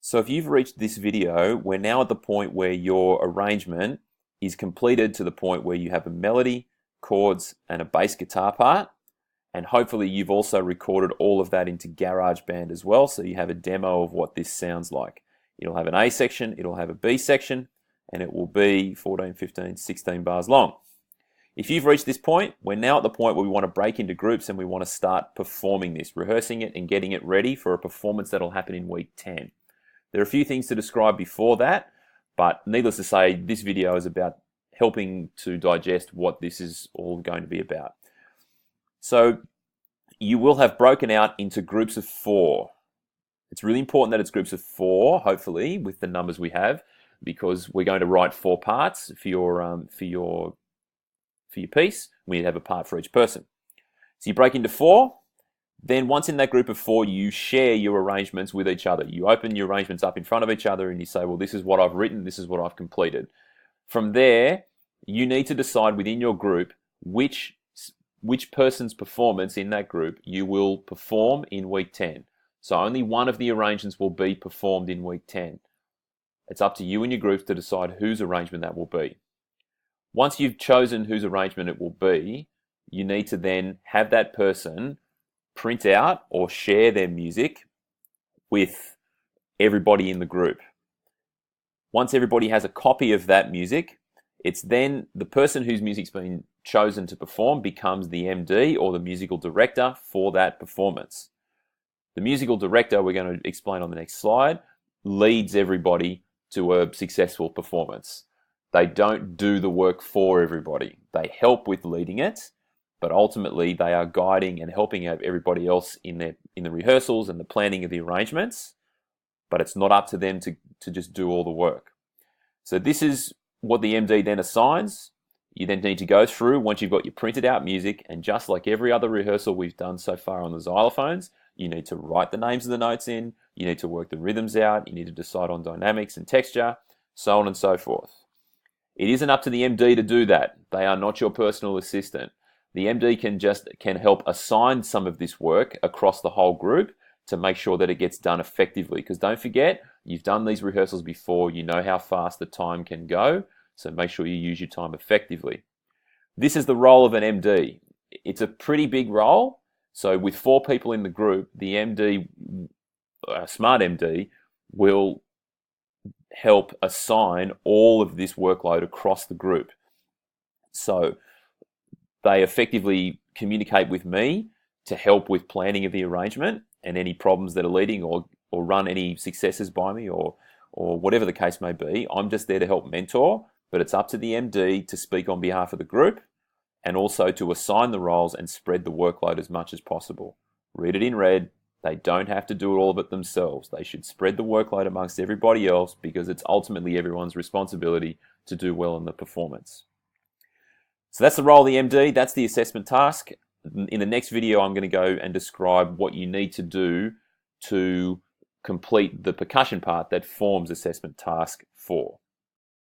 So if you've reached this video, we're now at the point where your arrangement is completed to the point where you have a melody, chords, and a bass guitar part. And hopefully you've also recorded all of that into GarageBand as well, so you have a demo of what this sounds like. It'll have an A section, it'll have a B section, and it will be 14, 15, 16 bars long. If you've reached this point, we're now at the point where we want to break into groups and we want to start performing this, rehearsing it and getting it ready for a performance that'll happen in week 10. There are a few things to describe before that, but needless to say, this video is about helping to digest what this is all going to be about. So you will have broken out into groups of 4. It's really important that it's groups of 4, hopefully, with the numbers we have, because we're going to write 4 parts for your piece. We have a part for each person. So you break into 4. Then once in that group of 4, you share your arrangements with each other. You open your arrangements up in front of each other and you say, well, this is what I've written, this is what I've completed. From there, you need to decide within your group which person's performance in that group you will perform in week 10. So only one of the arrangements will be performed in week 10. It's up to you and your groups to decide whose arrangement that will be. Once you've chosen whose arrangement it will be, you need to then have that person print out or share their music with everybody in the group. Once everybody has a copy of that music, it's then the person whose music's been chosen to perform becomes the MD or the musical director for that performance. The musical director, we're going to explain on the next slide, leads everybody to a successful performance. They don't do the work for everybody. They help with leading it, but ultimately they are guiding and helping out everybody else in the rehearsals and the planning of the arrangements, but it's not up to them to just do all the work. So this is what the MD then assigns. You then need to go through, once you've got your printed out music, and just like every other rehearsal we've done so far on the xylophones, you need to write the names of the notes in, you need to work the rhythms out, you need to decide on dynamics and texture, so on and so forth. It isn't up to the MD to do that. They are not your personal assistant. The MD can help assign some of this work across the whole group to make sure that it gets done effectively. Because don't forget, you've done these rehearsals before, you know how fast the time can go, so make sure you use your time effectively. This is the role of an MD. It's a pretty big role. So with 4 people in the group, the MD, a smart MD, will help assign all of this workload across the group. So they effectively communicate with me to help with planning of the arrangement and any problems that are leading or run any successes by me or whatever the case may be. I'm just there to help mentor, but it's up to the MD to speak on behalf of the group and also to assign the roles and spread the workload as much as possible. Read it in red. They don't have to do all of it themselves. They should spread the workload amongst everybody else because it's ultimately everyone's responsibility to do well in the performance. So that's the role of the MD. That's the assessment task. In the next video, I'm going to go and describe what you need to do to complete the percussion part that forms assessment task 4.